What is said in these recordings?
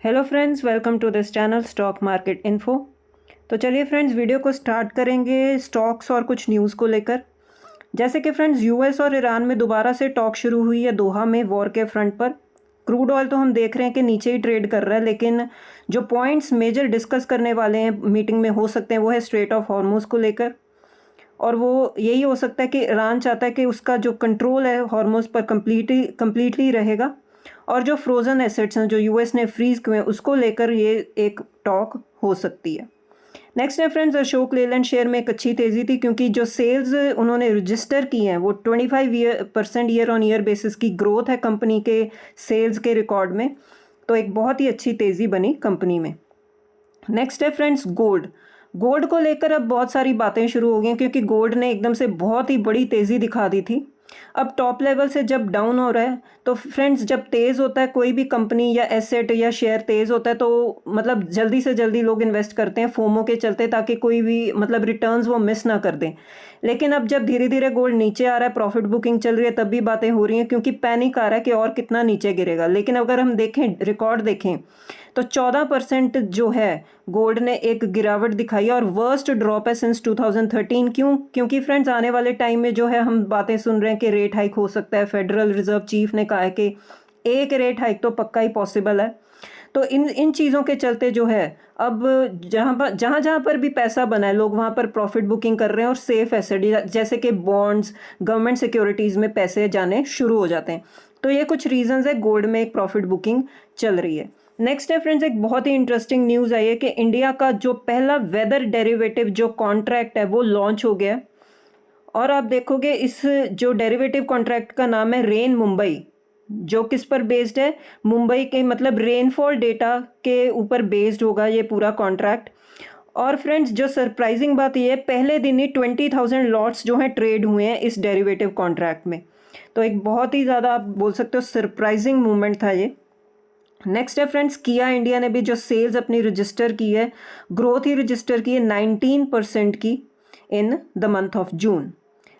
Hello friends, welcome to this channel stock market info. तो चलिए friends, video को start करेंगे स्टॉक्स और कुछ न्यूज़ को लेकर। जैसे कि फ्रेंड्स, यूएस और ईरान में दोबारा से टॉक शुरू हुई है दोहा में वॉर के फ्रंट पर। क्रूड ऑयल तो हम देख रहे हैं कि नीचे ही ट्रेड कर रहा है, लेकिन जो पॉइंट्स मेजर डिस्कस करने वाले हैं मीटिंग में हो सकते हैं वो है स्ट्रेट ऑफ हॉर्मुज़ को लेकर। और वो यही हो सकता है कि ईरान चाहता है कि उसका जो कंट्रोल है हॉर्मुज़ पर कम्प्लीटली रहेगा, और जो फ्रोज़न एसेट्स हैं जो यूएस ने फ्रीज किए उसको लेकर ये एक टॉक हो सकती है। नेक्स्ट है फ्रेंड्स, अशोक लेलैंड शेयर में एक अच्छी तेज़ी थी, क्योंकि जो सेल्स उन्होंने रजिस्टर की हैं वो 25% ईयर ऑन ईयर बेसिस की ग्रोथ है कंपनी के सेल्स के रिकॉर्ड में। तो एक बहुत ही अच्छी तेज़ी बनी कंपनी में। नेक्स्ट है फ्रेंड्स, गोल्ड को लेकर अब बहुत सारी बातें शुरू हो गई हैं, क्योंकि गोल्ड ने एकदम से बहुत ही बड़ी तेज़ी दिखा दी थी। अब टॉप लेवल से जब डाउन हो रहा है तो फ्रेंड्स, जब तेज़ होता है कोई भी कंपनी या एसेट या शेयर तेज़ होता है तो मतलब जल्दी से जल्दी लोग इन्वेस्ट करते हैं फोमो के चलते, ताकि कोई भी मतलब रिटर्न्स वो मिस ना कर दें। लेकिन अब जब धीरे धीरे गोल्ड नीचे आ रहा है, प्रॉफिट बुकिंग चल रही है, तब भी बातें हो रही हैं, क्योंकि पैनिक आ रहा है कि और कितना नीचे गिरेगा। लेकिन अगर हम देखें, रिकॉर्ड देखें, तो 14% जो है गोल्ड ने एक गिरावट दिखाई है, और वर्स्ट ड्रॉप है सिंस 2013। क्योंकि फ्रेंड्स, आने वाले टाइम में जो है हम बातें सुन रहे हैं कि रेट हाइक हो सकता है। फेडरल रिजर्व चीफ ने कहा है कि एक रेट हाइक तो पक्का ही पॉसिबल है। तो इन चीज़ों के चलते जो है अब जहाँ पर भी पैसा बना है, लोग वहाँ पर प्रॉफिट बुकिंग कर रहे हैं, और सेफ एसेट जैसे कि बॉन्ड्स, गवर्नमेंट सिक्योरिटीज़ में पैसे जाने शुरू हो जाते हैं। तो ये कुछ रीजंस है गोल्ड में एक प्रॉफिट बुकिंग चल रही है। नेक्स्ट है फ्रेंड्स, एक बहुत ही इंटरेस्टिंग न्यूज़ आई है कि इंडिया का जो पहला वेदर डेरिवेटिव जो कॉन्ट्रैक्ट है वो लॉन्च हो गया। और आप देखोगे इस जो डेरिवेटिव कॉन्ट्रैक्ट का नाम है रेन मुंबई, जो किस पर बेस्ड है, मुंबई के मतलब रेनफॉल डेटा के ऊपर बेस्ड होगा ये पूरा कॉन्ट्रैक्ट। और फ्रेंड्स, जो सरप्राइजिंग बात ये है, पहले दिन ही 20,000 लॉट्स जो हैं ट्रेड हुए हैं इस डेरिवेटिव कॉन्ट्रैक्ट में। तो एक बहुत ही ज़्यादा आप बोल सकते हो सरप्राइजिंग मूवमेंट था ये। नेक्स्ट है फ्रेंड्स, किया इंडिया ने भी जो सेल्स अपनी रजिस्टर की है, ग्रोथ ही रजिस्टर की है 19% की in the month of June.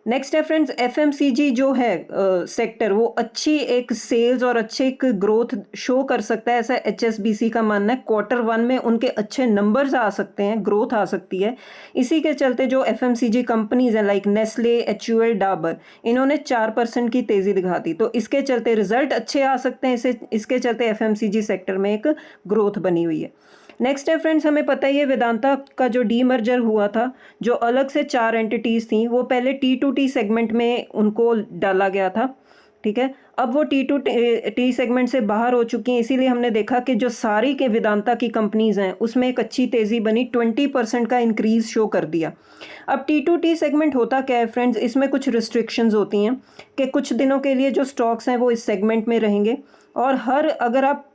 Next है फ्रेंड्स, एफएमसीजी जो है सेक्टर, वो अच्छी एक सेल्स और अच्छे एक ग्रोथ शो कर सकता है, ऐसा एचएसबीसी का मानना है। Q1 में उनके अच्छे नंबर्स आ सकते हैं, ग्रोथ आ सकती है। इसी के चलते जो एफएमसीजी कंपनीज हैं लाइक नेस्ले, एचयूएल, डाबर, इन्होंने 4% की तेज़ी दिखा दी। तो इसके चलते रिजल्ट अच्छे आ सकते हैं, इसके चलते एफएमसीजी सेक्टर में एक ग्रोथ बनी हुई है। नेक्स्ट है फ्रेंड्स, हमें पता ही है वेदांता का जो डीमर्जर हुआ था, जो अलग से 4 एंटिटीज़ थी, वो पहले T2T सेगमेंट में उनको डाला गया था। ठीक है, अब वो T2T सेगमेंट से बाहर हो चुकी हैं, इसीलिए हमने देखा कि जो सारी के वेदांता की कंपनीज़ हैं उसमें एक अच्छी तेज़ी बनी, 20% का इंक्रीज़ शो कर दिया। अब T2T सेगमेंट होता क्या है फ्रेंड्स, इसमें कुछ रिस्ट्रिक्शंस होती हैं कि कुछ दिनों के लिए जो स्टॉक्स हैं वो इस सेगमेंट में रहेंगे, और अगर आप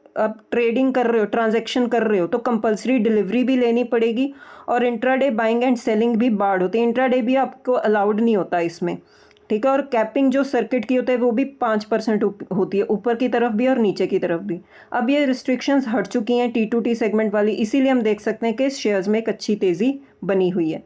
ट्रेडिंग कर रहे हो, ट्रांजैक्शन कर रहे हो, तो कंपलसरी डिलीवरी भी लेनी पड़ेगी, और इंट्राडे बाइंग एंड सेलिंग भी बार्ड होती है। इंट्राडे भी आपको अलाउड नहीं होता इसमें। ठीक है, और कैपिंग जो सर्किट की होता है वो भी 5% होती है, ऊपर की तरफ भी और नीचे की तरफ भी। अब ये रिस्ट्रिक्शंस हट चुकी हैं T2T सेगमेंट वाली, इसीलिए हम देख सकते हैं कि शेयर्स में एक अच्छी तेज़ी बनी हुई है।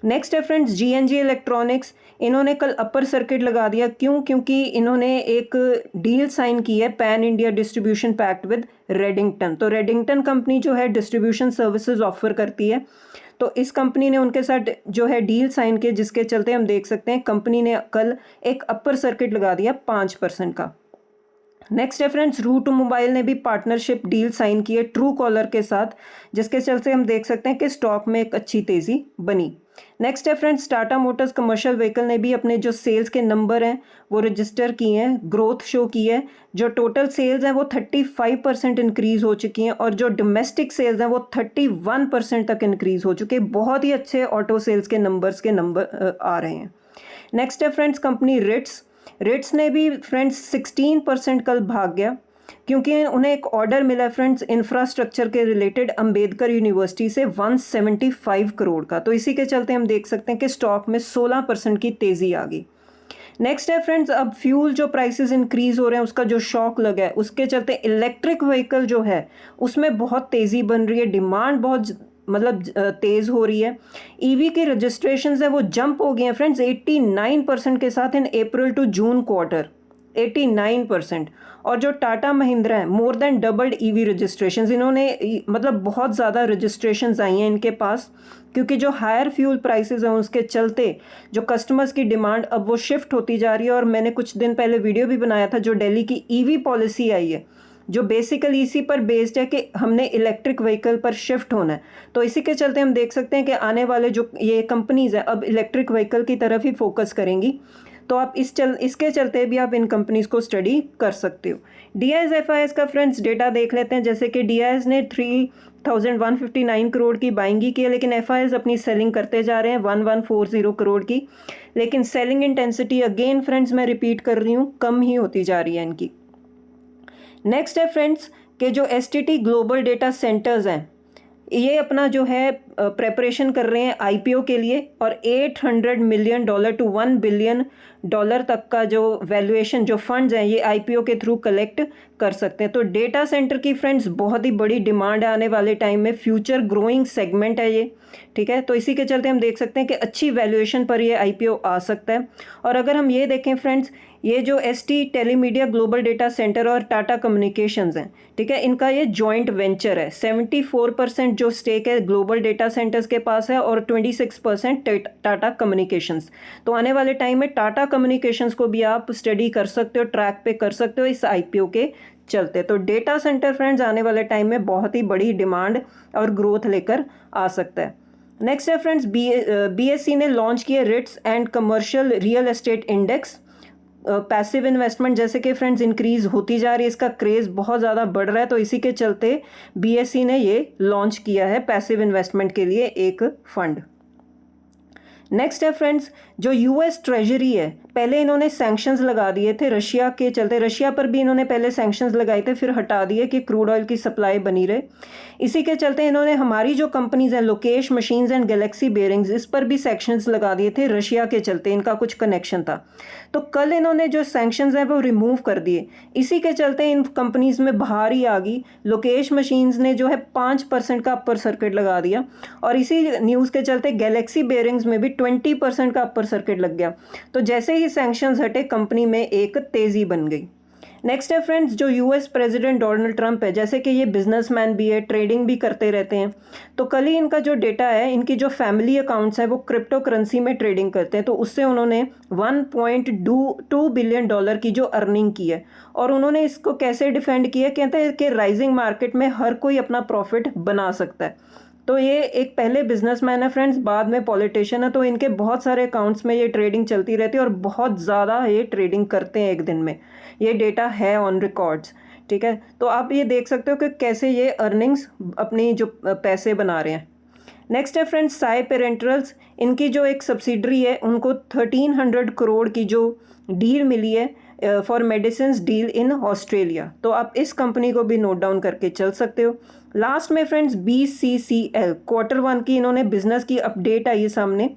नेक्स्ट है फ्रेंड्स, जीएनजी इलेक्ट्रॉनिक्स, इन्होंने कल अपर सर्किट लगा दिया। क्योंकि इन्होंने एक डील साइन की है pan India distribution pact with Redington. तो रेडिंगटन कंपनी जो है डिस्ट्रीब्यूशन सर्विसेज ऑफर करती है, तो इस कंपनी ने उनके साथ जो है डील साइन किया, जिसके चलते हम देख सकते हैं कंपनी ने कल एक अपर सर्किट लगा दिया 5% का। नेक्स्ट है फ्रेंड्स, रूट मोबाइल ने भी पार्टनरशिप डील साइन की है ट्रू कॉलर के साथ, जिसके चलते हम देख सकते हैं कि स्टॉक में एक अच्छी तेज़ी बनी। नेक्स्ट है friends, Tata Motors commercial vehicle ने भी अपने जो सेल्स के नंबर हैं वो रजिस्टर किए हैं, ग्रोथ शो की है। जो टोटल सेल्स हैं वो 35% इंक्रीज़ हो चुकी हैं, और जो डोमेस्टिक सेल्स हैं वो 31% तक इंक्रीज़ हो चुके हैं। बहुत ही अच्छे ऑटो सेल्स के नंबर आ रहे हैं। नेक्स्ट है फ्रेंड्स, कंपनी रिट्स ने भी फ्रेंड्स 16% कल भाग गया, क्योंकि उन्हें एक ऑर्डर मिला फ्रेंड्स इंफ्रास्ट्रक्चर के रिलेटेड अंबेडकर यूनिवर्सिटी से 175 करोड़ का। तो इसी के चलते हम देख सकते हैं कि स्टॉक में 16% की तेज़ी आ गई। नेक्स्ट है फ्रेंड्स, अब फ्यूल जो प्राइसेस इंक्रीज हो रहे हैं उसका जो शॉक लगा है, उसके चलते इलेक्ट्रिक व्हीकल जो है उसमें बहुत तेज़ी बन रही है, डिमांड बहुत मतलब तेज़ हो रही है। ईवी की रजिस्ट्रेशन है वो जंप हो गई हैं फ्रेंड्स 89% के साथ इन अप्रैल टू जून क्वार्टर। 89%। और जो टाटा महिंद्रा है more than doubled EV registrations, इन्होंने मतलब बहुत ज़्यादा रजिस्ट्रेशंस आई हैं इनके पास, क्योंकि जो हायर फ्यूल प्राइसेस हैं उसके चलते जो कस्टमर्स की डिमांड अब वो शिफ्ट होती जा रही है। और मैंने कुछ दिन पहले वीडियो भी बनाया था, जो दिल्ली की ईवी पॉलिसी आई है जो बेसिकली इसी पर बेस्ड है कि हमने इलेक्ट्रिक व्हीकल पर शिफ्ट होना है। तो इसी के चलते हम देख सकते हैं कि आने वाले जो ये कंपनीज़ हैं अब इलेक्ट्रिक व्हीकल की तरफ ही फोकस करेंगी। तो आप इसके चलते भी आप इन कंपनीज़ को स्टडी कर सकते हो। DIS का फ्रेंड्स डेटा देख लेते हैं। जैसे कि DIS ने 3159 करोड़ की बाइंग की है, लेकिन FIS अपनी सेलिंग करते जा रहे हैं 1140 करोड़ की। लेकिन सेलिंग इंटेंसिटी अगेन फ्रेंड्स मैं रिपीट कर रही हूँ, कम ही होती जा रही है इनकी। नेक्स्ट है फ्रेंड्स कि जो STT ग्लोबल डेटा सेंटर्स हैं ये अपना जो है प्रेपरेशन कर रहे हैं IPO के लिए, और $800 मिलियन टू $1 बिलियन तक का जो वैल्यूएशन जो फंड्स हैं ये IPO के थ्रू कलेक्ट कर सकते हैं। तो डेटा सेंटर की फ्रेंड्स बहुत ही बड़ी डिमांड है आने वाले टाइम में, फ्यूचर ग्रोइंग सेगमेंट है ये, ठीक है। तो इसी के चलते हम देख सकते हैं कि अच्छी वैल्यूएशन पर ये IPO आ सकता है। और अगर हम ये देखें फ्रेंड्स, ये जो ST Telemedia global data centre और टाटा कम्युनिकेशंस हैं, ठीक है, इनका ये जॉइंट वेंचर है। 74% जो स्टेक है ग्लोबल डेटा सेंटर्स के पास है और 26% टाटा कम्युनिकेशंस। तो आने वाले टाइम में टाटा कम्युनिकेशंस को भी आप स्टडी कर सकते हो, ट्रैक पे कर सकते हो इस IPO के चलते। तो डेटा सेंटर फ्रेंड्स आने वाले टाइम में बहुत ही बड़ी डिमांड और ग्रोथ लेकर आ सकता है। नेक्स्ट है फ्रेंड्स BSE ने लॉन्च किया REITs and commercial real estate index. Passive investment जैसे कि फ्रेंड्स इंक्रीज होती जा रही है, इसका क्रेज़ बहुत ज़्यादा बढ़ रहा है। तो इसी के चलते BSE ने ये लॉन्च किया है पैसिव इन्वेस्टमेंट के लिए एक फंड। नेक्स्ट है फ्रेंड्स जो US ट्रेजरी है, पहले इन्होंने सैंक्शंस लगा दिए थे रशिया के चलते, रशिया पर भी इन्होंने पहले सैंक्शंस लगाए थे, फिर हटा दिए कि क्रूड ऑयल की सप्लाई बनी रहे। इसी के चलते इन्होंने हमारी जो कंपनीज हैं Lokesh machines and Galaxy bearings, इस पर भी सैंक्शंस लगा दिए थे रशिया के चलते, इनका कुछ कनेक्शन था। तो कल इन्होंने जो सैंक्शंस हैं वो रिमूव कर दिए, इसी के चलते इन कंपनीज में बाहर ही आ गई। लोकेश मशीन्स ने जो है 5% का अपर सर्किट लगा दिया, और इसी न्यूज़ के चलते गैलेक्सी बेयरिंग्स में भी 20% का अपर सर्किट लग गया। तो जैसे ही सैंक्शंस हटे कंपनी में एक तेज़ी बन गई। नेक्स्ट है फ्रेंड्स जो US प्रेसिडेंट डोनाल्ड ट्रंप है, जैसे कि ये बिजनेसमैन भी है, ट्रेडिंग भी करते रहते हैं। तो कल ही इनका जो डेटा है, इनकी जो फैमिली अकाउंट्स हैं वो क्रिप्टो करेंसी में ट्रेडिंग करते हैं, तो उससे उन्होंने $1.2 बिलियन की जो अर्निंग की है। और उन्होंने इसको कैसे डिफेंड किया, कहते हैं कि राइजिंग मार्केट में हर कोई अपना प्रॉफिट बना सकता है। तो ये एक पहले बिजनेसमैन है फ्रेंड्स, बाद में पॉलिटिशियन है। तो इनके बहुत सारे अकाउंट्स में ये ट्रेडिंग चलती रहती है और बहुत ज़्यादा ये ट्रेडिंग करते हैं एक दिन में, ये डेटा है ऑन रिकॉर्ड्स, ठीक है। तो आप ये देख सकते हो कि कैसे ये अर्निंग्स अपनी जो पैसे बना रहे हैं। नेक्स्ट है फ्रेंड्स साई पेरेंटल्स, इनकी जो एक सब्सिडरी है उनको 1300 करोड़ की जो डील मिली है for medicine deal in Australia. तो आप इस कंपनी को भी नोट डाउन करके चल सकते हो। लास्ट में फ्रेंड्स BCCL Q1 की इन्होंने बिजनेस की अपडेट आई है सामने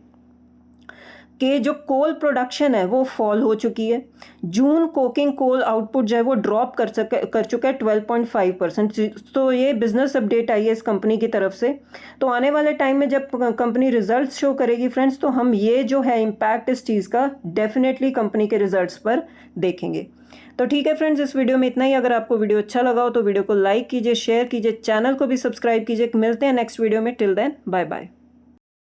कि जो कोल प्रोडक्शन है वो फॉल हो चुकी है। जून कोकिंग कोल आउटपुट जो है वो ड्रॉप कर चुका है 12.5%। तो ये बिजनेस अपडेट आई है इस कंपनी की तरफ से। तो आने वाले टाइम में जब कंपनी रिजल्ट्स शो करेगी फ्रेंड्स, तो हम ये जो है इम्पैक्ट इस चीज़ का डेफिनेटली कंपनी के रिजल्ट्स पर देखेंगे। तो ठीक है फ्रेंड्स, इस वीडियो में इतना ही। अगर आपको वीडियो अच्छा लगा हो तो वीडियो को लाइक कीजिए, शेयर कीजिए, चैनल को भी सब्सक्राइब कीजिए। मिलते हैं नेक्स्ट वीडियो में। Till then bye bye.